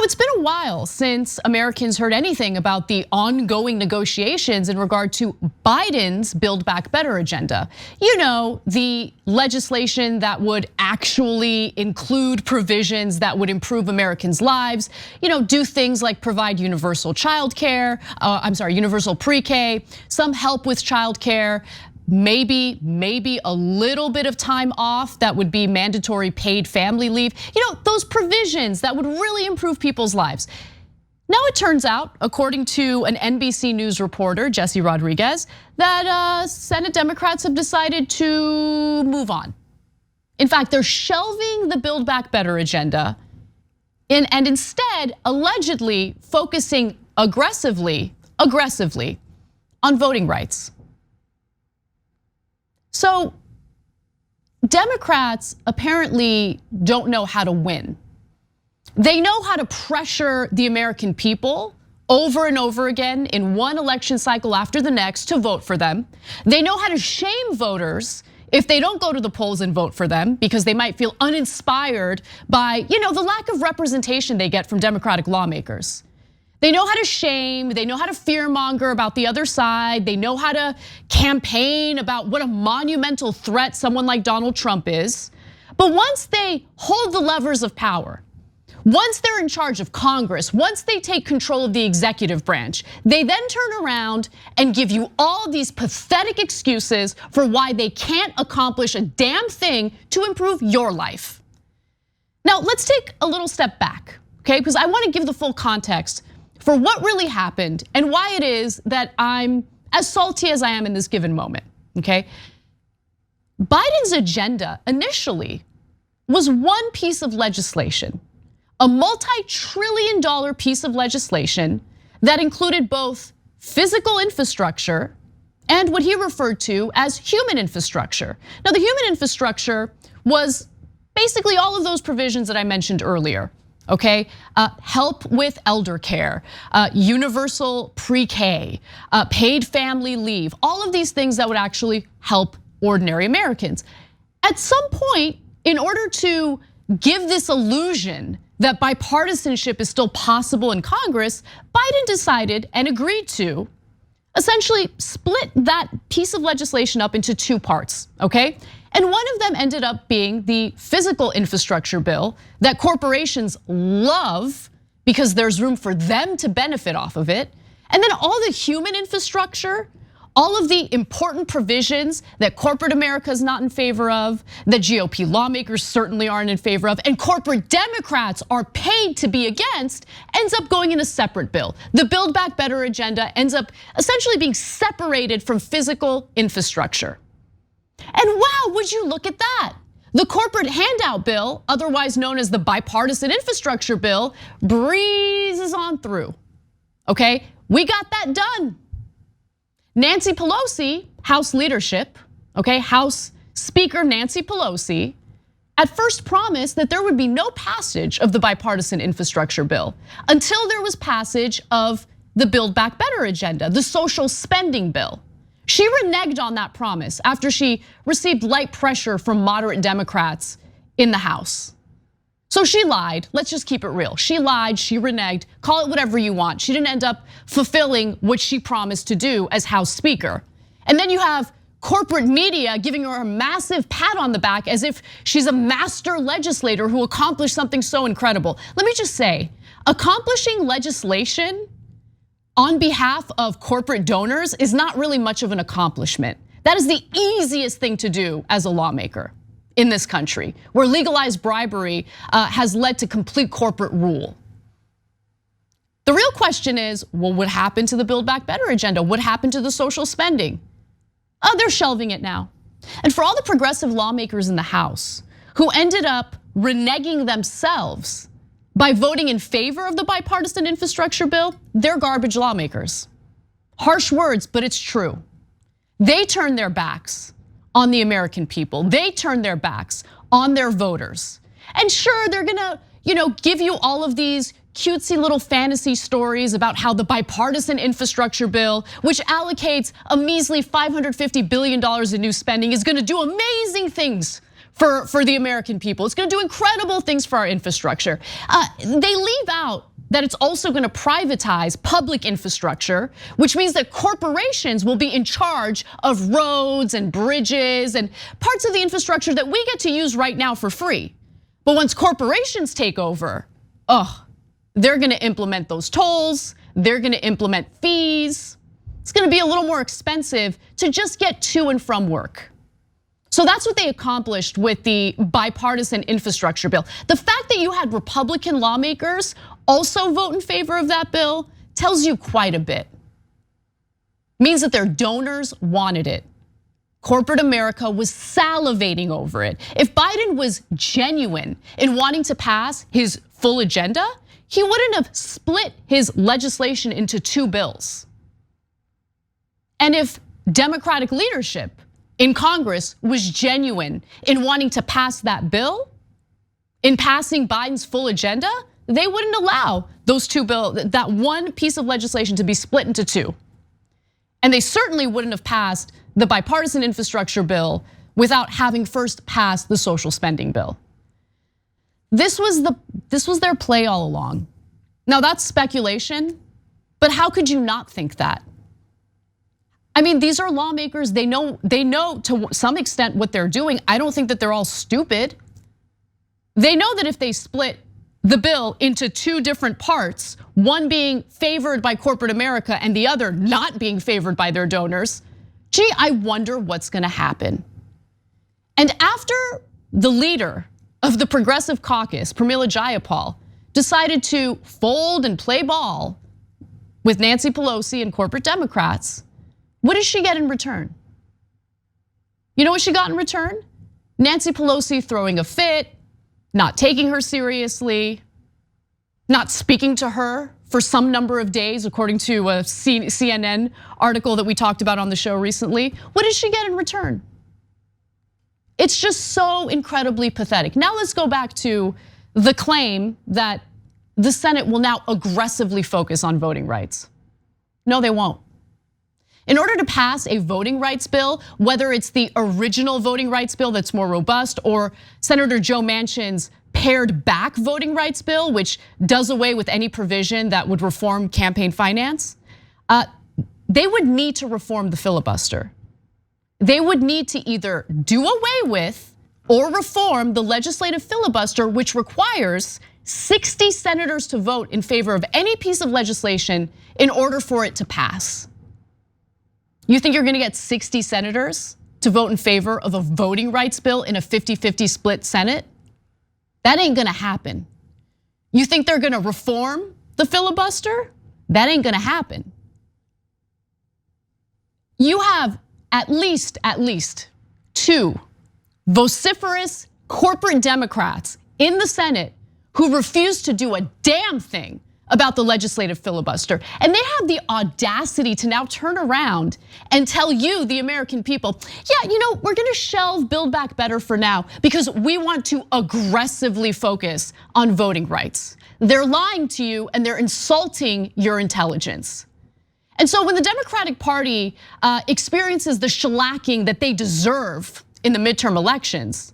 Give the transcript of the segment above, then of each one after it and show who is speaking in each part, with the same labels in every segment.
Speaker 1: it's been a while since Americans heard anything about the ongoing negotiations in regard to Biden's Build Back Better agenda. You know, the legislation that would actually include provisions that would improve Americans' lives, do things like provide universal childcare, universal pre-K, some help with childcare, maybe a little bit of time off that would be mandatory paid family leave. Those provisions that would really improve people's lives. Now it turns out, according to an NBC News reporter, Jesse Rodriguez, that Senate Democrats have decided to move on. In fact, they're shelving the Build Back Better agenda and instead allegedly focusing aggressively on voting rights. So Democrats apparently don't know how to win. They know how to pressure the American people over and over again in one election cycle after the next to vote for them. They know how to shame voters if they don't go to the polls and vote for them because they might feel uninspired by, the lack of representation they get from Democratic lawmakers. They know how to shame, they know how to fearmonger about the other side, they know how to campaign about what a monumental threat someone like Donald Trump is. But once they hold the levers of power, once they're in charge of Congress, once they take control of the executive branch, they then turn around and give you all these pathetic excuses for why they can't accomplish a damn thing to improve your life. Now, let's take a little step back, okay? Because I want to give the full context for what really happened and why it is that I'm as salty as I am in this given moment, okay? Biden's agenda initially was one piece of legislation, a multi-trillion-dollar piece of legislation that included both physical infrastructure and what he referred to as human infrastructure. Now, the human infrastructure was basically all of those provisions that I mentioned earlier. Okay, help with elder care, universal pre-K, paid family leave, all of these things that would actually help ordinary Americans. At some point, in order to give this illusion that bipartisanship is still possible in Congress, Biden decided and agreed to essentially split that piece of legislation up into two parts, okay? And one of them ended up being the physical infrastructure bill that corporations love because there's room for them to benefit off of it. And then all the human infrastructure, all of the important provisions that corporate America is not in favor of, that GOP lawmakers certainly aren't in favor of, and corporate Democrats are paid to be against, ends up going in a separate bill. The Build Back Better agenda ends up essentially being separated from physical infrastructure. And wow, would you look at that? The corporate handout bill, otherwise known as the bipartisan infrastructure bill, breezes on through, okay? We got that done. Nancy Pelosi, House leadership, okay, House Speaker Nancy Pelosi, at first promised that there would be no passage of the bipartisan infrastructure bill until there was passage of the Build Back Better agenda, the social spending bill. She reneged on that promise after she received light pressure from moderate Democrats in the House. So she lied, let's just keep it real. She lied, she reneged, call it whatever you want. She didn't end up fulfilling what she promised to do as House Speaker. And then you have corporate media giving her a massive pat on the back as if she's a master legislator who accomplished something so incredible. Let me just say, accomplishing legislation on behalf of corporate donors is not really much of an accomplishment. That is the easiest thing to do as a lawmaker in this country, where legalized bribery has led to complete corporate rule. The real question is, well, what happened to the Build Back Better agenda? What happened to the social spending? Oh, they're shelving it now. And for all the progressive lawmakers in the House who ended up reneging themselves by voting in favor of the bipartisan infrastructure bill, they're garbage lawmakers. Harsh words, but it's true. They turned their backs on the American people. They turned their backs on their voters. And sure, they're gonna, give you all of these cutesy little fantasy stories about how the bipartisan infrastructure bill, which allocates a measly $550 billion in new spending, is gonna do amazing things for the American people. It's gonna do incredible things for our infrastructure. They leave out that it's also gonna privatize public infrastructure, which means that corporations will be in charge of roads and bridges and parts of the infrastructure that we get to use right now for free. But once corporations take over, they're gonna implement those tolls, they're gonna implement fees. It's gonna be a little more expensive to just get to and from work. So that's what they accomplished with the bipartisan infrastructure bill. The fact that you had Republican lawmakers also vote in favor of that bill tells you quite a bit. Means that their donors wanted it. Corporate America was salivating over it. If Biden was genuine in wanting to pass his full agenda, he wouldn't have split his legislation into 2 bills. And if Democratic leadership in Congress was genuine in wanting to pass that bill, in passing Biden's full agenda, they wouldn't allow those 2 bills, that one piece of legislation to be split into 2. And they certainly wouldn't have passed the bipartisan infrastructure bill without having first passed the social spending bill. This was their play all along. Now that's speculation, but how could you not think that? I mean, these are lawmakers, they know to some extent what they're doing. I don't think that they're all stupid. They know that if they split the bill into 2 different parts, one being favored by corporate America and the other not being favored by their donors, gee, I wonder what's gonna happen. And after the leader of the Progressive Caucus, Pramila Jayapal, decided to fold and play ball with Nancy Pelosi and corporate Democrats, what does she get in return? You know what she got in return? Nancy Pelosi throwing a fit, not taking her seriously, not speaking to her for some number of days, according to a CNN article that we talked about on the show recently. What does she get in return? It's just so incredibly pathetic. Now let's go back to the claim that the Senate will now aggressively focus on voting rights. No, they won't. In order to pass a voting rights bill, whether it's the original voting rights bill that's more robust or Senator Joe Manchin's pared back voting rights bill, which does away with any provision that would reform campaign finance, they would need to reform the filibuster. They would need to either do away with or reform the legislative filibuster, which requires 60 senators to vote in favor of any piece of legislation in order for it to pass. You think you're gonna get 60 senators to vote in favor of a voting rights bill in a 50-50 split Senate? That ain't gonna happen. You think they're gonna reform the filibuster? That ain't gonna happen. You have at least 2 vociferous corporate Democrats in the Senate who refuse to do a damn thing about the legislative filibuster. And they have the audacity to now turn around and tell you, the American people, yeah, we're gonna shelve Build Back Better for now because we want to aggressively focus on voting rights. They're lying to you and they're insulting your intelligence. And so when the Democratic Party experiences the shellacking that they deserve in the midterm elections,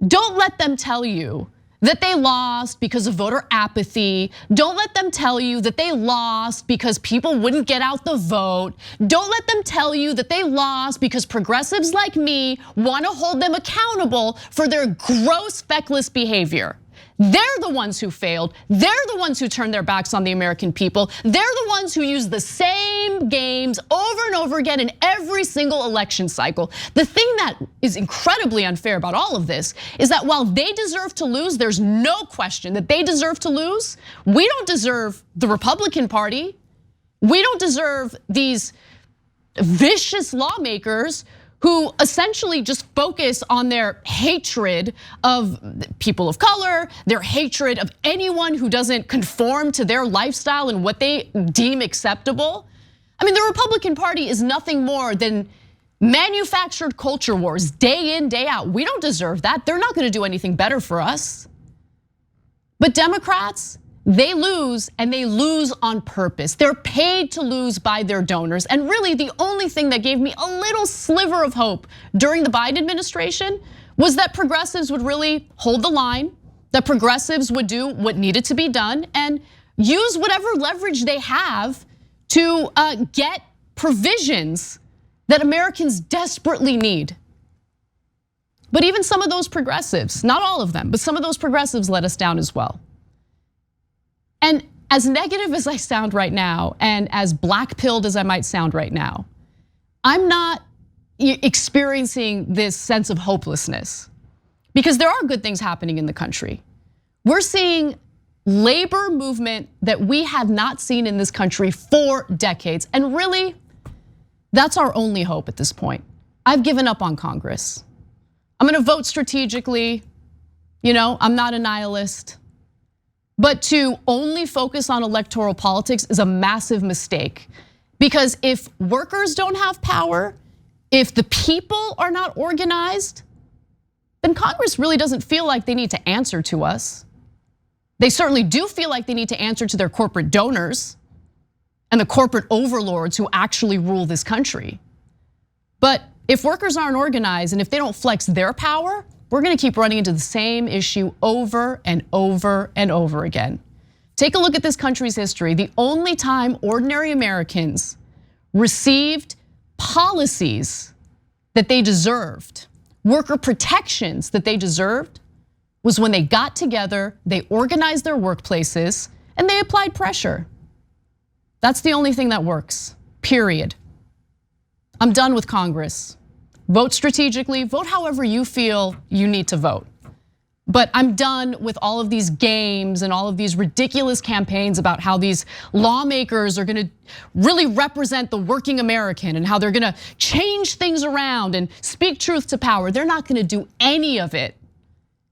Speaker 1: don't let them tell you that they lost because of voter apathy. Don't let them tell you that they lost because people wouldn't get out the vote. Don't let them tell you that they lost because progressives like me want to hold them accountable for their gross, feckless behavior. They're the ones who failed. They're the ones who turned their backs on the American people. They're the ones who use the same games over and over again in every single election cycle. The thing that is incredibly unfair about all of this is that while they deserve to lose, there's no question that they deserve to lose. We don't deserve the Republican Party. We don't deserve these vicious lawmakers who essentially just focus on their hatred of people of color, their hatred of anyone who doesn't conform to their lifestyle and what they deem acceptable. I mean, the Republican Party is nothing more than manufactured culture wars day in, day out. We don't deserve that. They're not gonna do anything better for us. But Democrats, they lose and they lose on purpose. They're paid to lose by their donors. And really the only thing that gave me a little sliver of hope during the Biden administration was that progressives would really hold the line. that progressives would do what needed to be done and use whatever leverage they have to get provisions that Americans desperately need. But even some of those progressives, not all of them, but some of those progressives let us down as well. And as negative as I sound right now, and as black-pilled as I might sound right now, I'm not experiencing this sense of hopelessness, because there are good things happening in the country. We're seeing labor movement that we have not seen in this country for decades. And really, that's our only hope at this point. I've given up on Congress. I'm gonna vote strategically. I'm not a nihilist. But to only focus on electoral politics is a massive mistake. Because if workers don't have power, if the people are not organized, then Congress really doesn't feel like they need to answer to us. They certainly do feel like they need to answer to their corporate donors and the corporate overlords who actually rule this country. But if workers aren't organized and if they don't flex their power, we're gonna keep running into the same issue over and over and over again. Take a look at this country's history. The only time ordinary Americans received policies that they deserved, worker protections that they deserved, was when they got together, they organized their workplaces, and they applied pressure. That's the only thing that works, period. I'm done with Congress. Vote strategically, vote however you feel you need to vote. But I'm done with all of these games and all of these ridiculous campaigns about how these lawmakers are gonna really represent the working American and how they're gonna change things around and speak truth to power. They're not gonna do any of it,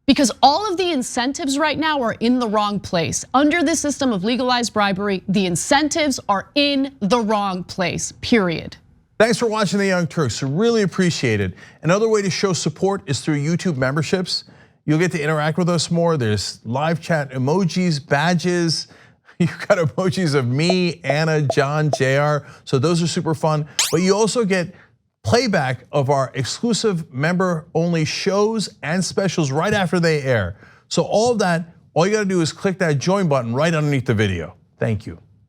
Speaker 1: because all of the incentives right now are in the wrong place. Under this system of legalized bribery, the incentives are in the wrong place, period.
Speaker 2: Thanks for watching The Young Turks, really appreciate it. Another way to show support is through YouTube memberships. You'll get to interact with us more. There's live chat emojis, badges. You've got emojis of me, Anna, John, JR. So those are super fun. But you also get playback of our exclusive member-only shows and specials right after they air. So all of that, all you gotta do is click that join button right underneath the video. Thank you.